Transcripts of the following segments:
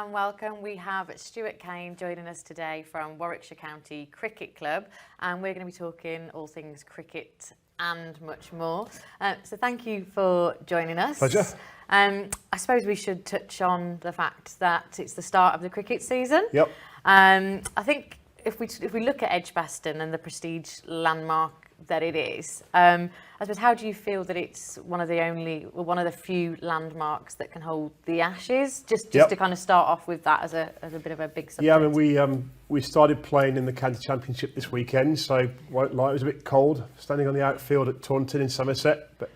and welcome. We have Stuart Cain joining us today from Warwickshire County Cricket Club, and we're going to be talking all things cricket and much more. So thank you for joining us. Pleasure. I suppose we should touch on the fact that it's the start of the cricket season. Yep. I think if we look at Edgbaston and the prestige landmark that it is, I suppose, how do you feel that it's one of the few landmarks that can hold the Ashes? Just to kind of start off with that as a bit of a big subject. Yeah, I mean, we started playing in the county championship this weekend, so won't lie, it was a bit cold standing on the outfield at Taunton in Somerset, but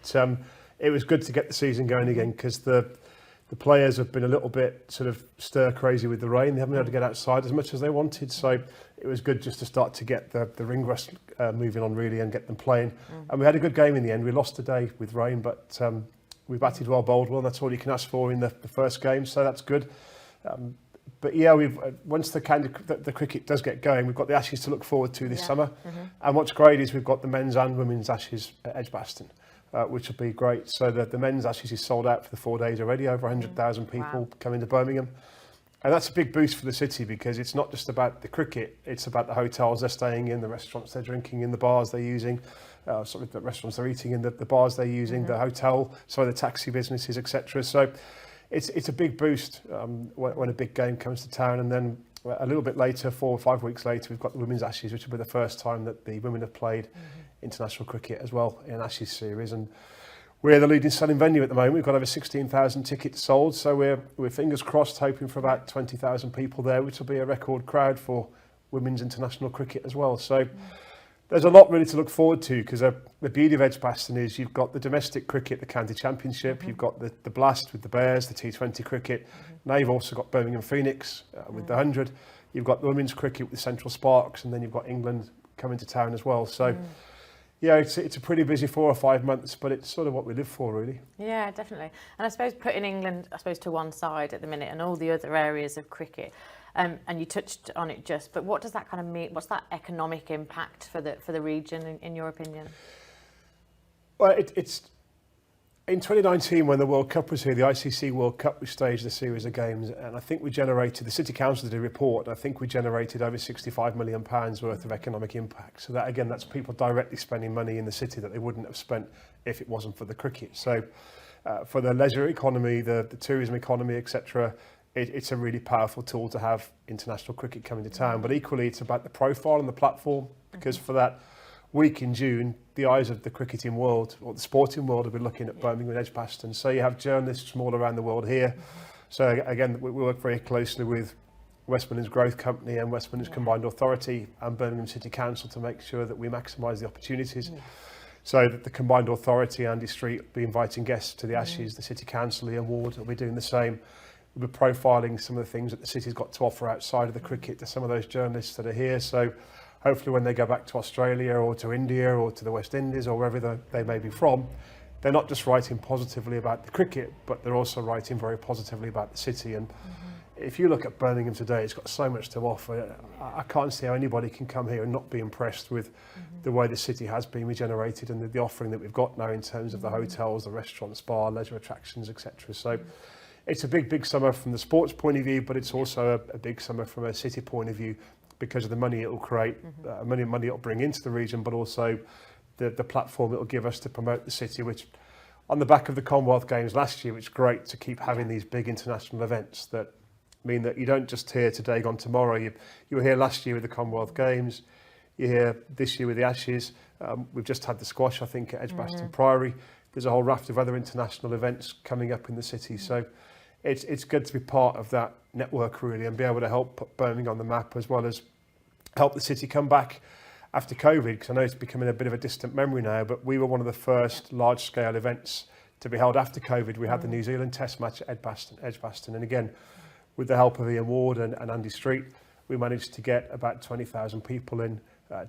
it was good to get the season going again, because the players have been a little bit sort of stir crazy with the rain. They haven't been able to get outside as much as they wanted, so it was good just to start to get the ring rust moving on really and get them playing. And we had a good game in the end. We lost today with rain, but we batted well, bowled well, and that's all you can ask for in the first game, so that's good. But yeah, once the cricket does get going, we've got the Ashes to look forward to this summer. And what's great is we've got the men's and women's Ashes at Edgbaston, which will be great. So the men's Ashes is sold out for the 4 days already, over 100,000 people coming to Birmingham. And that's a big boost for the city, because it's not just about the cricket, it's about the hotels they're staying in, the restaurants they're drinking in, the bars they're using, the restaurants they're eating in, the bars they're using, the hotel, the taxi businesses, etc. So it's a big boost when a big game comes to town. And then a little bit later, 4 or 5 weeks later, we've got the women's Ashes, which will be the first time that the women have played international cricket as well in an Ashes series. And we're the leading selling venue at the moment. We've got over 16,000 tickets sold, so we're fingers crossed hoping for about 20,000 people there, which will be a record crowd for women's international cricket as well. So there's a lot really to look forward to, because the beauty of Edgbaston is you've got the domestic cricket, the county championship, you've got the Blast with the Bears, the T20 cricket. Now you've also got Birmingham Phoenix with the 100. You've got the women's cricket with the Central Sparks, and then you've got England coming to town as well. So yeah, it's a pretty busy 4 or 5 months, but it's sort of what we live for, really. Yeah, definitely. And I suppose putting England, to one side at the minute, and all the other areas of cricket, and you touched on it but what does that kind of mean? What's that economic impact for the region, in your opinion? Well, it's in 2019, when the World Cup was here, the ICC World Cup, we staged a series of games, and I think we generated, the City Council did a report, and I think we generated over £65 million worth of economic impact. So that, again, that's people directly spending money in the city that they wouldn't have spent if it wasn't for the cricket. So for the leisure economy, the tourism economy, etc., it's a really powerful tool to have international cricket coming to town. But equally, it's about the profile and the platform, because for that week in June, the eyes of the cricketing world, or the sporting world, will be looking at Birmingham and Edgbaston. So you have journalists from all around the world here. So again, we work very closely with West Midlands Growth Company and West Midlands Combined Authority and Birmingham City Council to make sure that we maximise the opportunities. So that the Combined Authority, Andy Street, will be inviting guests to the Ashes, the City Council, Ian Ward will be doing the same. We'll be profiling some of the things that the city's got to offer outside of the cricket to some of those journalists that are here. So hopefully when they go back to Australia or to India or to the West Indies or wherever they may be from, they're not just writing positively about the cricket, but they're also writing very positively about the city. And if you look at Birmingham today, it's got so much to offer. I can't see how anybody can come here and not be impressed with the way the city has been regenerated and the offering that we've got now in terms of the hotels, the restaurants, bar, leisure attractions, etc. So it's a big summer from the sports point of view, but it's also a big summer from a city point of view, because of the money it will create, money it will bring into the region, but also the platform it will give us to promote the city, which on the back of the Commonwealth Games last year, it's great to keep having these big international events that mean that you don't just hear today, gone tomorrow. You were here last year with the Commonwealth Games, you're here this year with the Ashes. We've just had the squash, I think, at Edgbaston Priory. There's a whole raft of other international events coming up in the city. So it's good to be part of that network, really, and be able to help put Birmingham on the map, as well as help the city come back after COVID, because I know it's becoming a bit of a distant memory now, but we were one of the first large-scale events to be held after COVID. We had the New Zealand Test match at Edgbaston, and again, with the help of Ian Ward and Andy Street, we managed to get about 20,000 people in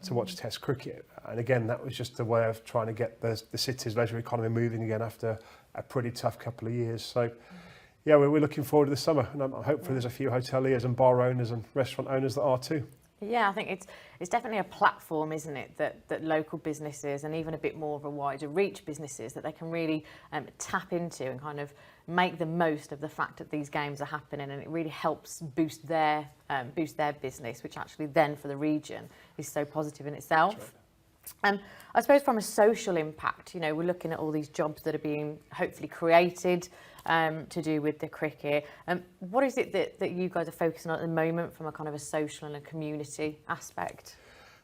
to watch Test cricket. And again, that was just a way of trying to get the city's leisure economy moving again after a pretty tough couple of years. So yeah, we're looking forward to the summer, and I'm hopeful there's a few hoteliers and bar owners and restaurant owners that are too. Yeah, I think it's definitely a platform, isn't it, that local businesses and even a bit more of a wider reach businesses, that they can really tap into and kind of make the most of the fact that these games are happening, and it really helps boost their business, which actually then for the region is so positive in itself. I suppose from a social impact, you know, we're looking at all these jobs that are being hopefully created to do with the cricket. What is it that you guys are focusing on at the moment from a kind of a social and a community aspect?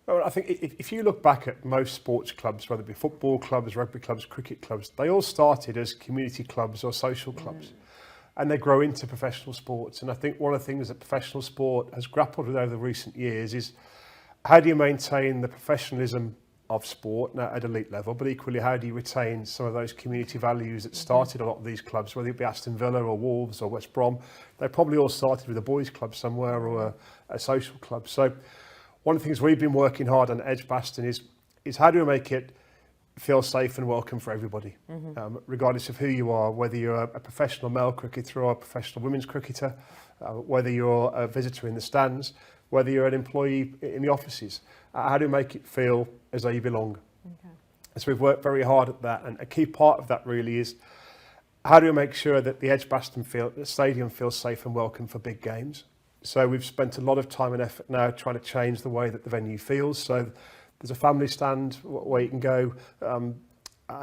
Well, I think if you look back at most sports clubs, whether it be football clubs, rugby clubs, cricket clubs, they all started as community clubs or social clubs. And they grow into professional sports. And I think one of the things that professional sport has grappled with over the recent years is how do you maintain the professionalism of sport now at elite level, but equally how do you retain some of those community values that started a lot of these clubs, whether it be Aston Villa or Wolves or West Brom. They probably all started with a boys club somewhere or a social club. So one of the things we've been working hard on at Edgbaston is how do we make it feel safe and welcome for everybody, regardless of who you are, whether you're a professional male cricketer or a professional women's cricketer, whether you're a visitor in the stands, whether you're an employee in the offices. How do we make it feel as though you belong? Okay. So we've worked very hard at that, and a key part of that really is how do we make sure that the Edgbaston stadium feels safe and welcome for big games? So we've spent a lot of time and effort now trying to change the way that the venue feels. So there's a family stand where you can go.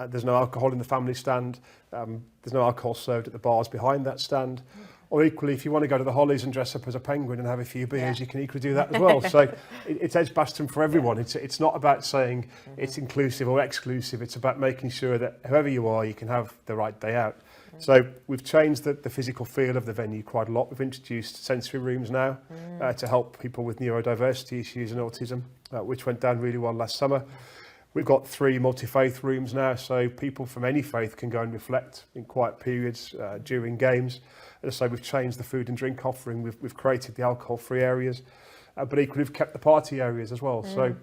There's no alcohol in the family stand. There's no alcohol served at the bars behind that stand. Or equally, if you want to go to the Hollies and dress up as a penguin and have a few beers, you can equally do that as well. So it's Edgbaston for everyone. It's not about saying it's inclusive or exclusive. It's about making sure that whoever you are, you can have the right day out. So we've changed the physical feel of the venue quite a lot. We've introduced sensory rooms now to help people with neurodiversity issues and autism, which went down really well last summer. We've got 3 multi-faith rooms now, so people from any faith can go and reflect in quiet periods during games. As I say, we've changed the food and drink offering. We've created the alcohol-free areas, but equally we've kept the party areas as well. So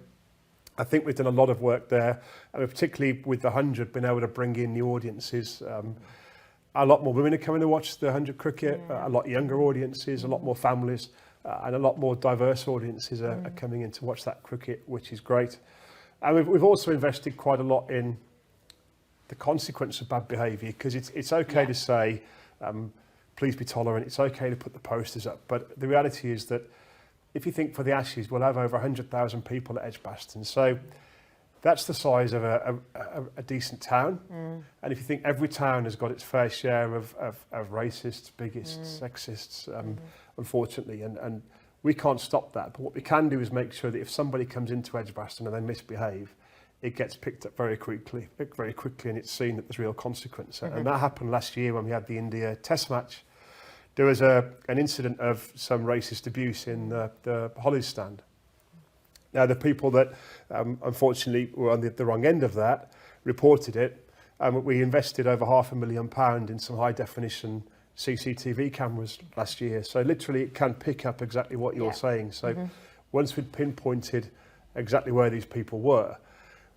I think we've done a lot of work there, and particularly with the 100, been able to bring in new audiences. A lot more women are coming to watch the 100 cricket, a lot younger audiences, a lot more families, and a lot more diverse audiences are coming in to watch that cricket, which is great. And we've also invested quite a lot in the consequence of bad behaviour, because it's okay to say, please be tolerant, it's okay to put the posters up. But the reality is that if you think for the Ashes, we'll have over 100,000 people at Edgbaston. So that's the size of a decent town. And if you think every town has got its fair share of racists, bigots, sexists, unfortunately, and we can't stop that, but what we can do is make sure that if somebody comes into Edgbaston and they misbehave, it gets picked up very quickly, and it's seen that there's real consequence. And that happened last year when we had the India Test match. There was an incident of some racist abuse in the Hollies stand. Now, the people that unfortunately were on the wrong end of that reported it. We invested over £500,000 in some high definition CCTV cameras last year. So literally it can pick up exactly what you're saying. So once we'd pinpointed exactly where these people were,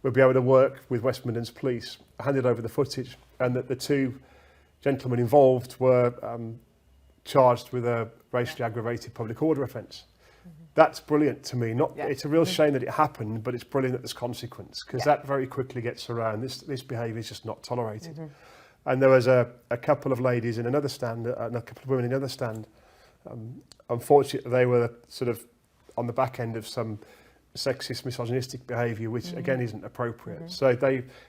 we'd be able to work with West Midlands Police, handed over the footage, and that the 2 gentlemen involved were charged with a racially aggravated public order offence. That's brilliant to me. It's a real shame that it happened, but it's brilliant that there's consequence, because that very quickly gets around. This behaviour is just not tolerated. And there was a couple of ladies in another stand and a couple of women in another stand. Unfortunately, they were sort of on the back end of some sexist, misogynistic behaviour, which again isn't appropriate. So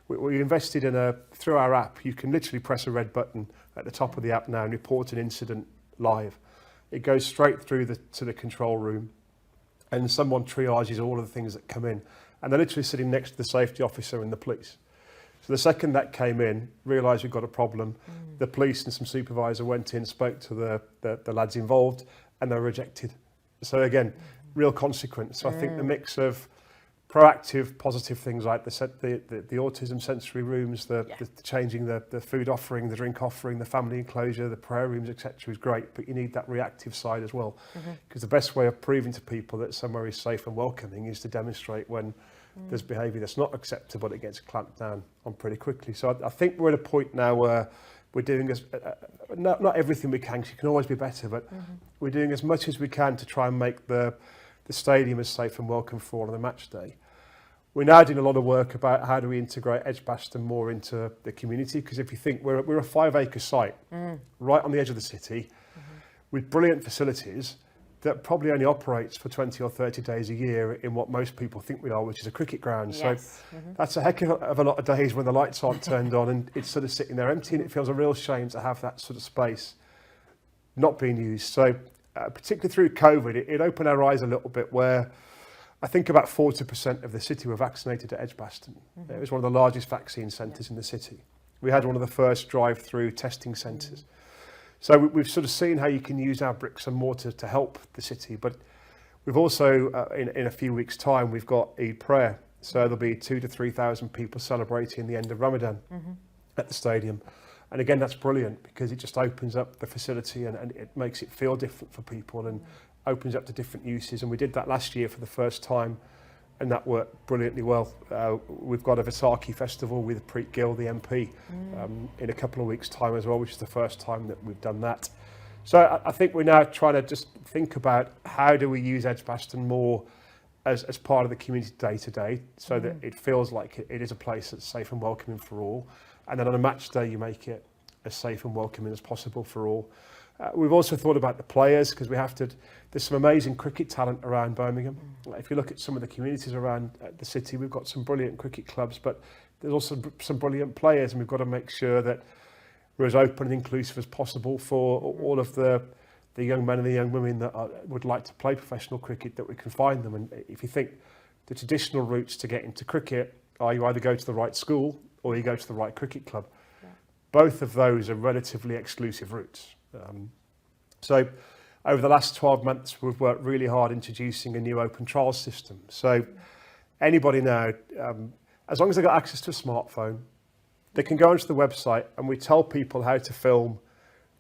we invested in through our app, you can literally press a red button at the top of the app now and report an incident live. It goes straight through to the control room, and someone triages all of the things that come in. And they're literally sitting next to the safety officer and the police. So the second that came in, realised we've got a problem, the police and some supervisor went in, spoke to the lads involved, and they were rejected. So again, real consequence. So I think the mix of proactive, positive things like the autism sensory rooms, the changing the food offering, the drink offering, the family enclosure, the prayer rooms, etc. is great, but you need that reactive side as well. Because the best way of proving to people that somewhere is safe and welcoming is to demonstrate when there's behaviour that's not acceptable, it gets clamped down on pretty quickly. So I think we're at a point now where we're doing not everything we can, because you can always be better, but we're doing as much as we can to try and make the the stadium is safe and welcome for all on the match day. We're now doing a lot of work about how do we integrate Edgbaston more into the community, because if you think we're a 5-acre site right on the edge of the city with brilliant facilities that probably only operates for 20 or 30 days a year in what most people think we are, which is a cricket ground. Yes. So that's a heck of a lot of days when the lights aren't turned on and it's sort of sitting there empty, and it feels a real shame to have that sort of space not being used. So particularly through COVID, it opened our eyes a little bit, where I think about 40% of the city were vaccinated at Edgbaston. It was one of the largest vaccine centres in the city. We had one of the first drive-through testing centres. So we've sort of seen how you can use our bricks and mortar to help the city. But we've also, in a few weeks' time, we've got Eid prayer. So there'll be 2,000 to 3,000 people celebrating the end of Ramadan at the stadium. And again, that's brilliant, because it just opens up the facility and it makes it feel different for people and opens up to different uses. And we did that last year for the first time, and that worked brilliantly well. We've got a Vaisakhi festival with Preet Gill, the MP, in a couple of weeks' time as well, which is the first time that we've done that. So I think we're now trying to just think about how do we use Edgbaston more as part of the community day to day, so that it feels like it is a place that's safe and welcoming for all. And then on a match day, you make it as safe and welcoming as possible for all. We've also thought about the players, because there's some amazing cricket talent around Birmingham. If you look at some of the communities around the city, we've got some brilliant cricket clubs, but there's also some brilliant players, and we've got to make sure that we're as open and inclusive as possible for all of the young men and the young women that would like to play professional cricket, that we can find them. And if you think the traditional routes to get into cricket are you either go to the right school or you go to the right cricket club. Yeah. Both of those are relatively exclusive routes. So over the last 12 months, we've worked really hard introducing a new open trial system. So anybody now, as long as they've got access to a smartphone, they can go onto the website, and we tell people how to film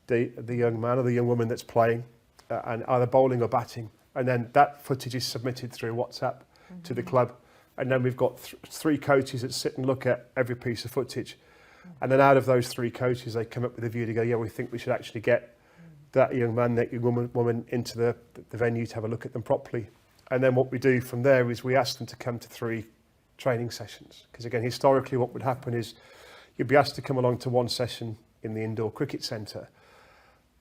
the young man or the young woman that's playing, and either bowling or batting. And then that footage is submitted through WhatsApp to the club. And then we've got three coaches that sit and look at every piece of footage. And then out of those three coaches, they come up with a view to go, yeah, we think we should actually get that young man, that young woman into the venue to have a look at them properly. And then what we do from there is we ask them to come to 3 training sessions. Because again, historically, what would happen is you'd be asked to come along to 1 session in the indoor cricket centre.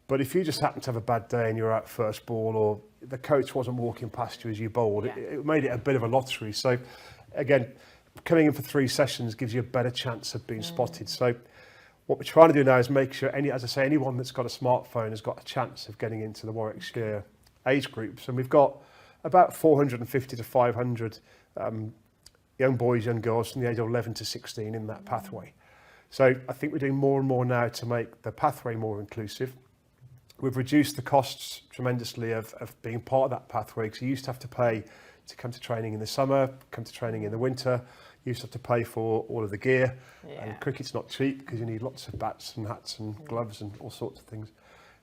But if you just happen to have a bad day and you're out first ball, or the coach wasn't walking past you as you bowled, it made it a bit of a lottery. So again, coming in for 3 sessions gives you a better chance of being spotted. So what we're trying to do now is make sure, as I say, anyone that's got a smartphone has got a chance of getting into the Warwickshire age groups. And we've got about 450 to 500 young boys, young girls from the age of 11 to 16 in that pathway. So I think we're doing more and more now to make the pathway more inclusive. We've reduced the costs tremendously of being part of that pathway, because you used to have to pay to come to training in the summer, come to training in the winter. You used to have to pay for all of the gear. And cricket's not cheap, because you need lots of bats and hats and gloves and all sorts of things.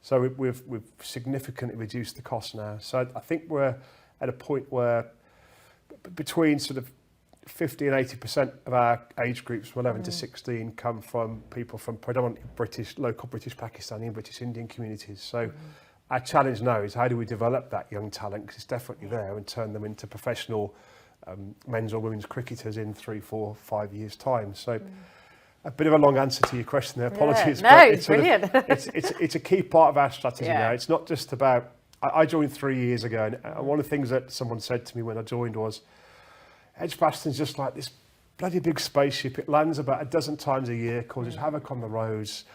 So we've significantly reduced the cost now. So I think we're at a point where between sort of 50 and 80% of our age groups from 11 to 16 come from people from predominantly local British, Pakistani and British Indian communities. So our challenge now is how do we develop that young talent, because it's definitely there, and turn them into professional men's or women's cricketers in 3, 4, 5 years' time. So a bit of a long answer to your question there, apologies. No, it's brilliant. It's a key part of our strategy now. It's not just about, I joined 3 years ago, and one of the things that someone said to me when I joined was, Edgbaston's just like this bloody big spaceship. It lands about a dozen times a year, causes havoc on the roads,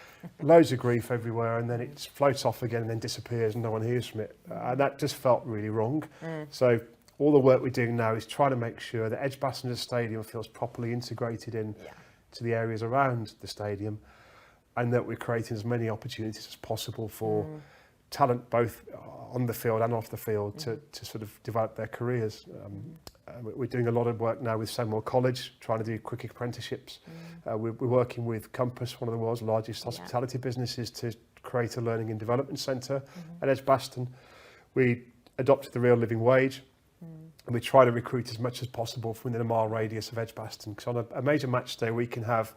loads of grief everywhere, and then it floats off again and then disappears and no one hears from it. And that just felt really wrong. So all the work we're doing now is trying to make sure that Edgbaston as a stadium feels properly integrated in to the areas around the stadium, and that we're creating as many opportunities as possible for talent both on the field and off the field to sort of develop their careers. We're doing a lot of work now with Senwell College, trying to do cricket apprenticeships. We're working with Compass, one of the world's largest hospitality businesses, to create a learning and development centre at Edgbaston. We adopted the real living wage, and we try to recruit as much as possible from within a mile radius of Edgbaston. Because on a major match day, we can have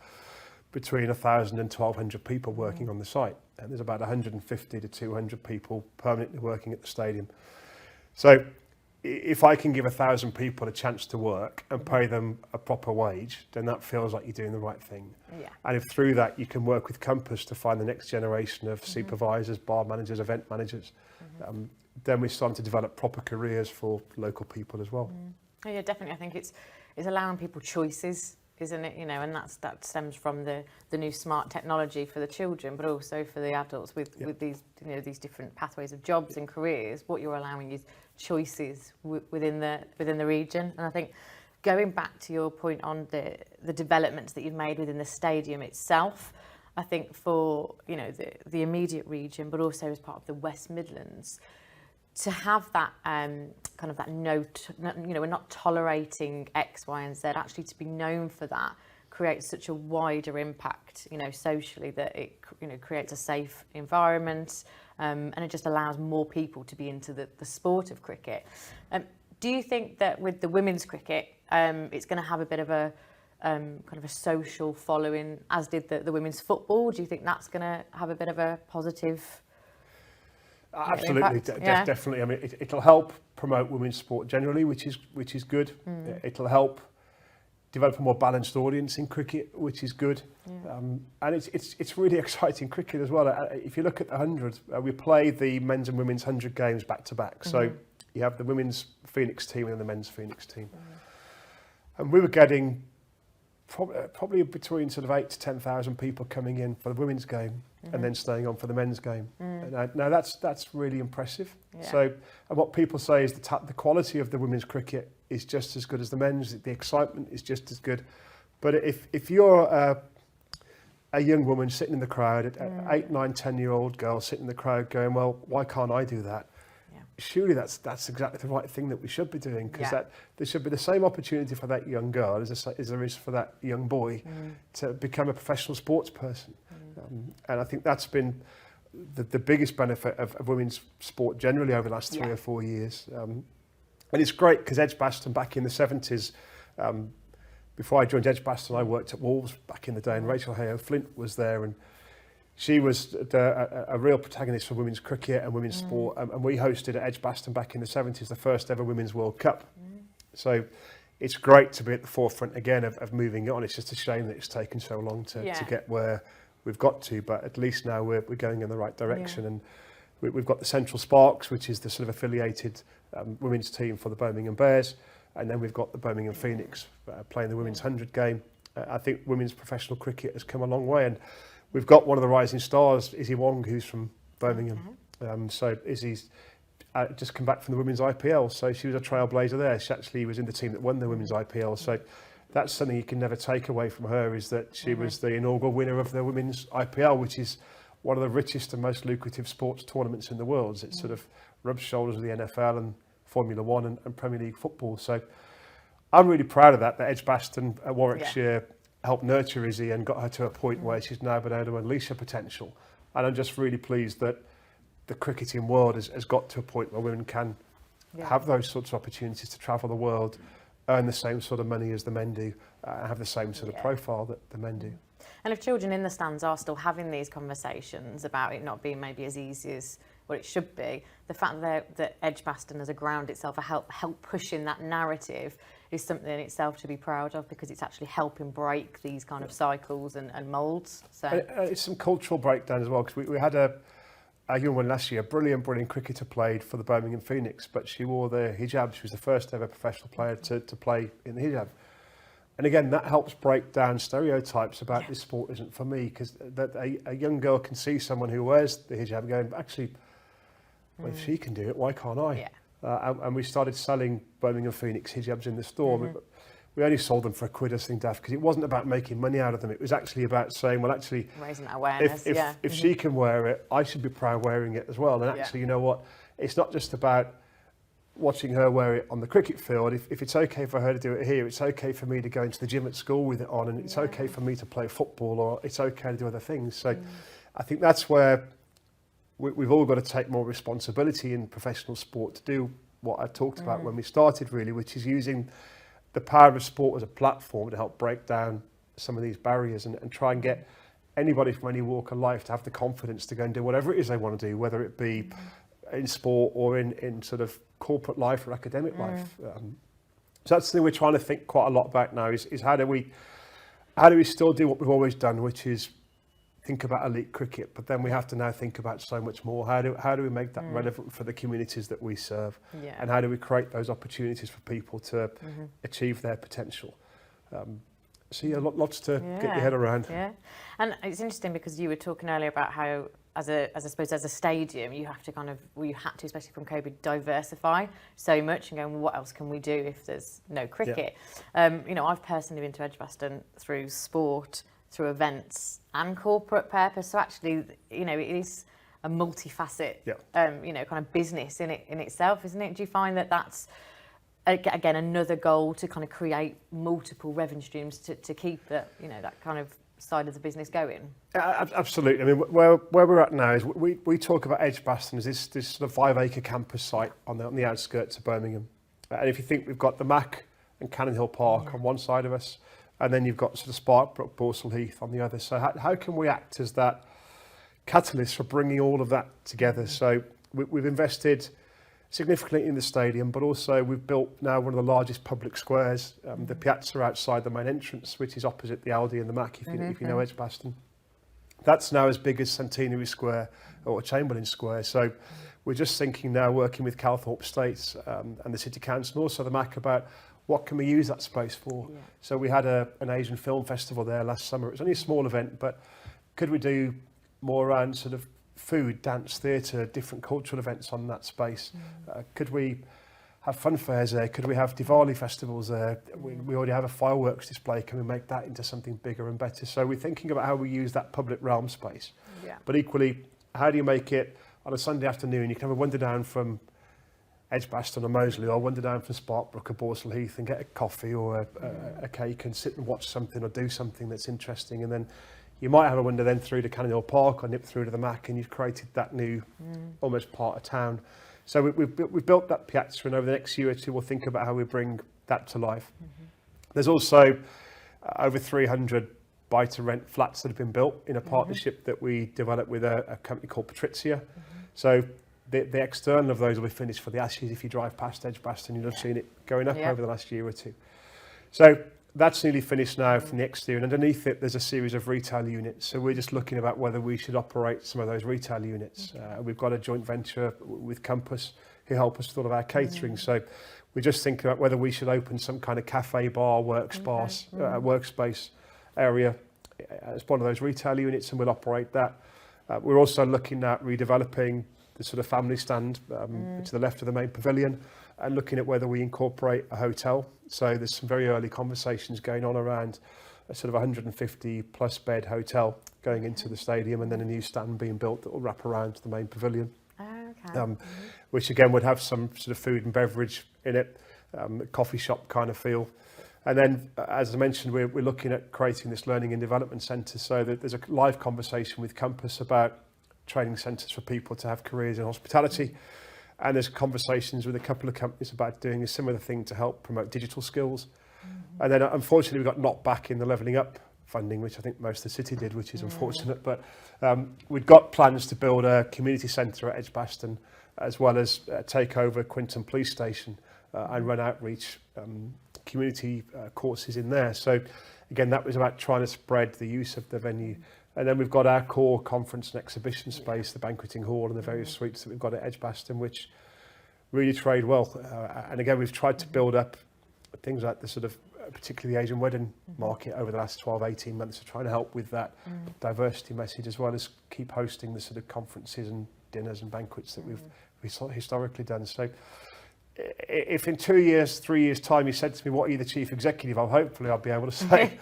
between 1,000 and 1,200 people working on the site. And there's about 150 to 200 people permanently working at the stadium. So if I can give 1,000 people a chance to work and pay them a proper wage, then that feels like you're doing the right thing. Yeah. And if through that you can work with Compass to find the next generation of supervisors, bar managers, event managers, then we're starting to develop proper careers for local people as well. Oh, yeah, definitely. I think it's allowing people choices, isn't it? You know, and that stems from the new smart technology for the children, but also for the adults with these, you know, these different pathways of jobs and careers. What you're allowing is choices within the region. And I think going back to your point on the developments that you've made within the stadium itself, I think for, you know, the immediate region, but also as part of the West Midlands, to have that kind of that note, you know, we're not tolerating X, Y, and Z. Actually, to be known for that creates such a wider impact, you know, socially, that it, you know, creates a safe environment, and it just allows more people to be into the sport of cricket. Do you think that with the women's cricket, it's going to have a bit of a kind of a social following, as did the women's football? Do you think that's going to have a bit of a positive? Absolutely, definitely. I mean, it'll help promote women's sport generally, which is good. It'll help develop a more balanced audience in cricket, which is good. And it's really exciting cricket as well. If you look at the 100, we play the men's and women's 100 games back to back. So you have the women's Phoenix team and the men's Phoenix team. And we were getting probably between sort of 8 to 10,000 people coming in for the women's game and then staying on for the men's game. Now that's really impressive. Yeah. So, and what people say is the quality of the women's cricket is just as good as the men's. The excitement is just as good. But if you're a young woman sitting in the crowd, an 8, 9, 10-year-old girl sitting in the crowd going, well, why can't I do that? Surely that's exactly the right thing that we should be doing, because there should be the same opportunity for that young girl as there is for that young boy to become a professional sports person. And I think that's been the biggest benefit of women's sport generally over the last 3 or 4 years. And it's great because Edgbaston back in the 70s, before I joined Edgbaston, I worked at Wolves back in the day, and Rachel Hayo-Flint was there, and she was a real protagonist for women's cricket and women's sport, and we hosted at Edgbaston back in the 70s the first ever Women's World Cup. So it's great to be at the forefront again of moving on. It's just a shame that it's taken so long to get where we've got to, but at least now we're going in the right direction. And we've got the Central Sparks, which is the sort of affiliated women's team for the Birmingham Bears, and then we've got the Birmingham Phoenix playing the women's 100 game. I think women's professional cricket has come a long way, and we've got one of the rising stars, Izzy Wong, who's from Birmingham. So Izzy's just come back from the women's IPL, so she was a trailblazer there. She actually was in the team that won the women's IPL. So that's something you can never take away from her, is that she was the inaugural winner of the women's IPL, which is one of the richest and most lucrative sports tournaments in the world. It sort of rubs shoulders with the NFL and Formula One and Premier League football. So I'm really proud of that Edgbaston, Warwickshire, helped nurture Izzy and got her to a point where she's now been able to unleash her potential. And I'm just really pleased that the cricketing world has got to a point where women can have those sorts of opportunities to travel the world, earn the same sort of money as the men do, have the same sort of profile that the men do. And if children in the stands are still having these conversations about it not being maybe as easy as what it should be, the fact that Edgbaston as a ground itself help pushing that narrative is something in itself to be proud of, because it's actually helping break these kind of cycles and moulds. So it's some cultural breakdown as well, because we had a young one last year, a brilliant cricketer, played for the Birmingham Phoenix, but she wore the hijab. She was the first ever professional player to play in the hijab. And again, that helps break down stereotypes about this sport isn't for me, because a young girl can see someone who wears the hijab going, actually, well, if she can do it, why can't I? And we started selling Birmingham Phoenix hijabs in the store. We only sold them for £1, I think, Daft, because it wasn't about making money out of them. It was actually about saying, well, actually, raising that awareness. If she can wear it, I should be proud wearing it as well. And actually, you know what? It's not just about watching her wear it on the cricket field. If it's okay for her to do it here, it's okay for me to go into the gym at school with it on, and it's okay for me to play football, or it's okay to do other things. So I think that's where we've all got to take more responsibility in professional sport to do what I talked about when we started, really, which is using the power of sport as a platform to help break down some of these barriers and try and get anybody from any walk of life to have the confidence to go and do whatever it is they want to do, whether it be in sport or in sort of corporate life or academic life. So that's the thing we're trying to think quite a lot about now is how do we still do what we've always done, which is think about elite cricket, but then we have to now think about so much more. How do we make that relevant for the communities that we serve? Yeah. And how do we create those opportunities for people to achieve their potential? So yeah, lots to get your head around. Yeah, and it's interesting because you were talking earlier about how, as a stadium, you have to especially from COVID, diversify so much and go, well, what else can we do if there's no cricket? Yeah. I've personally been to Edgbaston through sport, through events and corporate purpose. So actually, it is a multifaceted, kind of business in itself, isn't it? Do you find that that's again another goal to kind of create multiple revenue streams to keep that kind of side of the business going? Absolutely. I mean, where we're at now is we talk about Edgbaston as this sort of 5-acre campus site on the outskirts of Birmingham. And if you think we've got the Mac and Cannon Hill Park on one side of us, and then you've got sort of Sparkbrook, Borsall Heath on the other. So how can we act as that catalyst for bringing all of that together? So we've invested significantly in the stadium, but also we've built now one of the largest public squares, the piazza outside the main entrance, which is opposite the Aldi and the Mac, if you know Edgbaston. That's now as big as Centenary Square or Chamberlain Square. So we're just thinking now, working with Calthorpe Estates and the City Council and also the Mac about what can we use that space for. Yeah. So we had an Asian film festival there last summer. It was only a small event, but could we do more around sort of food, dance, theatre, different cultural events on that space? Could we have fun fairs there? Could we have Diwali festivals there? We already have a fireworks display. Can we make that into something bigger and better? So we're thinking about how we use that public realm space. Yeah. But equally, how do you make it on a Sunday afternoon? You can have a wander down from Edgbaston or Moseley, or wander down from Sparkbrook or Borsall Heath and get a coffee or a cake and sit and watch something or do something that's interesting. And then you might have a wander then through to Cannon Hill Park or nip through to the Mac, and you've created that new almost part of town. So we've built that piazza, and over the next year or two we'll think about how we bring that to life. There's also over 300 buy-to-rent flats that have been built in a partnership that we developed with a company called Patrizia. So the external of those will be finished for the Ashes. If you drive past Edgbaston, you'll have seen it going up over the last year or two. So that's nearly finished now from the exterior, and underneath it there's a series of retail units. So we're just looking about whether we should operate some of those retail units. We've got a joint venture with Compass who help us with all of our catering. So we're just thinking about whether we should open some kind of cafe, bar, workspace area as one of those retail units, and we'll operate that. We're also looking at redeveloping the sort of family stand to the left of the main pavilion, and looking at whether we incorporate a hotel. So there's some very early conversations going on around a sort of 150 plus bed hotel going into the stadium, and then a new stand being built that will wrap around the main pavilion. Which again would have some sort of food and beverage in it, coffee shop kind of feel. And then, as I mentioned, we're looking at creating this learning and development centre, so that there's a live conversation with Compass about training centres for people to have careers in hospitality. And there's conversations with a couple of companies about doing a similar thing to help promote digital skills. And then unfortunately we got knocked back in the Levelling Up funding, which I think most of the city did, which is unfortunate. But we've got plans to build a community centre at Edgbaston, as well as take over Quinton Police Station and run outreach community courses in there. So again, that was about trying to spread the use of the venue. And then we've got our core conference and exhibition space, the banqueting hall and the various suites that we've got at Edgbaston, which really trade well. And again, we've tried to build up things like the sort of, particularly the Asian wedding market over the last 12, 18 months, to try to help with that diversity message, as well as keep hosting the sort of conferences and dinners and banquets that we've historically done. So if in 2 years, 3 years time you said to me, what are you the chief executive of, hopefully I'll be able to say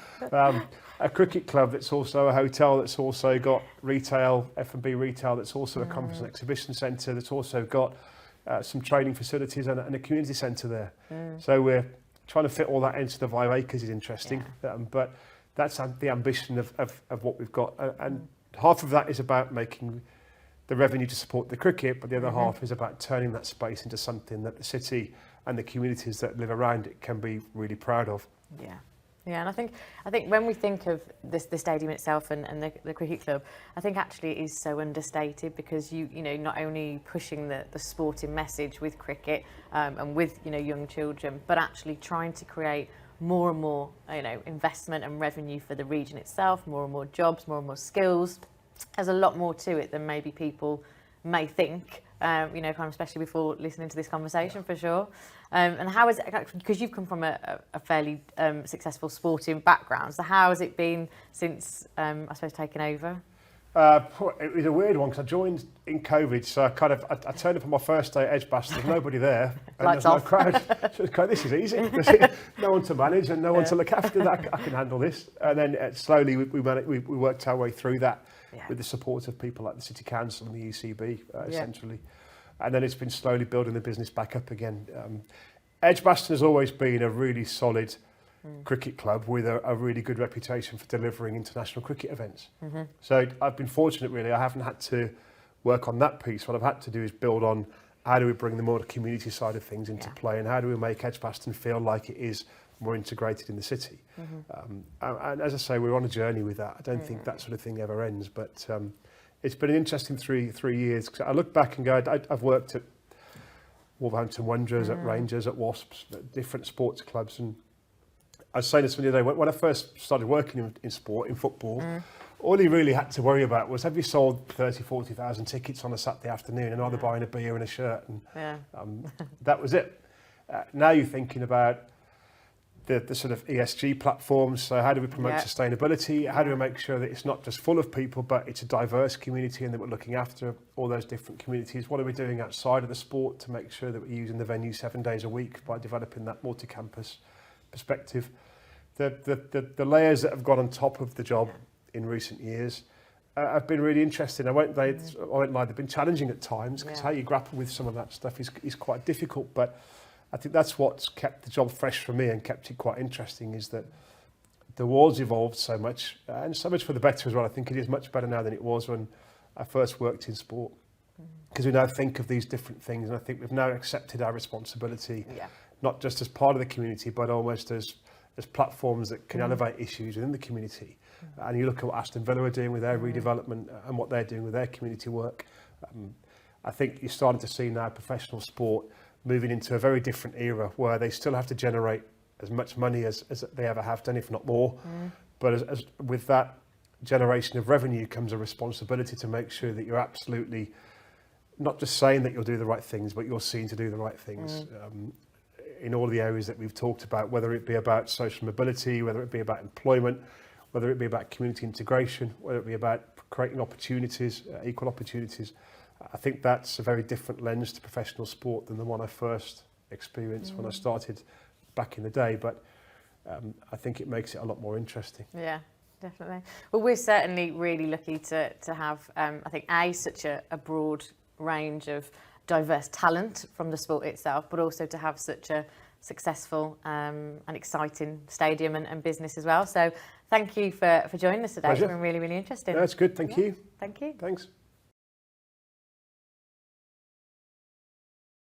a cricket club that's also a hotel, that's also got retail, F&B retail, that's also a conference and exhibition centre, that's also got some training facilities and a community centre there. So we're trying to fit all that into the 5 acres is interesting, but that's the ambition of what we've got. And half of that is about making the revenue to support the cricket, but the other half is about turning that space into something that the city and the communities that live around it can be really proud of. Yeah. Yeah, and I think when we think of this, the stadium itself and the cricket club, I think actually it is so understated, because you know, not only pushing the sporting message with cricket and with, you know, young children, but actually trying to create more and more, you know, investment and revenue for the region itself, more and more jobs, more and more skills. There's a lot more to it than maybe people may think, you know, kind of especially before listening to this conversation, for sure. And how is it, because you've come from a fairly successful sporting background, so how has it been since, I suppose, taking over? It was a weird one, because I joined in COVID, so I turned up on my first day at Edgbaston, there's nobody there, and Lights there's off. no crowd. So it's this is easy. No one to manage and no one to look after. I can handle this. And then slowly we worked our way through that with the support of people like the City Council and the UCB, essentially. And then it's been slowly building the business back up again. Edgbaston has always been a really solid cricket club with a really good reputation for delivering international cricket events. So I've been fortunate, really. I haven't had to work on that piece. What I've had to do is build on how do we bring the more community side of things into play, and how do we make Edgbaston feel like it is more integrated in the city. And as I say, we're on a journey with that. I don't think that sort of thing ever ends, but it's been an interesting three years. 'Cause I look back and go, I've worked at Wolverhampton Wanderers, at Rangers, at Wasps, at different sports clubs, and I was saying this the other day, when I first started working in sport, in football, all you really had to worry about was, have you sold 30, 40,000 tickets on a Saturday afternoon, and either buying a beer and a shirt, and that was it. Now you're thinking about the sort of ESG platforms. So how do we promote sustainability? How do we make sure that it's not just full of people, but it's a diverse community, and that we're looking after all those different communities? What are we doing outside of the sport to make sure that we're using the venue 7 days a week by developing that multi-campus perspective? The layers that have gone on top of the job in recent years have been really interesting. I won't lie, they've been challenging at times, because how you grapple with some of that stuff is quite difficult, but I think that's what's kept the job fresh for me and kept it quite interesting, is that the world's evolved so much, and so much for the better as well. I think it is much better now than it was when I first worked in sport, because we now think of these different things, and I think we've now accepted our responsibility, not just as part of the community, but almost as platforms that can elevate issues within the community. And you look at what Aston Villa are doing with their redevelopment and what they're doing with their community work. I think you're starting to see now professional sport moving into a very different era, where they still have to generate as much money as they ever have done, if not more. But as with that generation of revenue comes a responsibility to make sure that you're absolutely not just saying that you'll do the right things, but you're seen to do the right things. In all the areas that we've talked about, whether it be about social mobility, whether it be about employment, whether it be about community integration, whether it be about creating opportunities, equal opportunities. I think that's a very different lens to professional sport than the one I first experienced when I started back in the day, but I think it makes it a lot more interesting. Yeah, definitely. Well, we're certainly really lucky to have, I think, such a broad range of diverse talent from the sport itself, but also to have such a successful and exciting stadium and business as well. So thank you for joining us today. Pleasure. It's been really, really interesting. That's good. Thank you. Thank you. Thanks.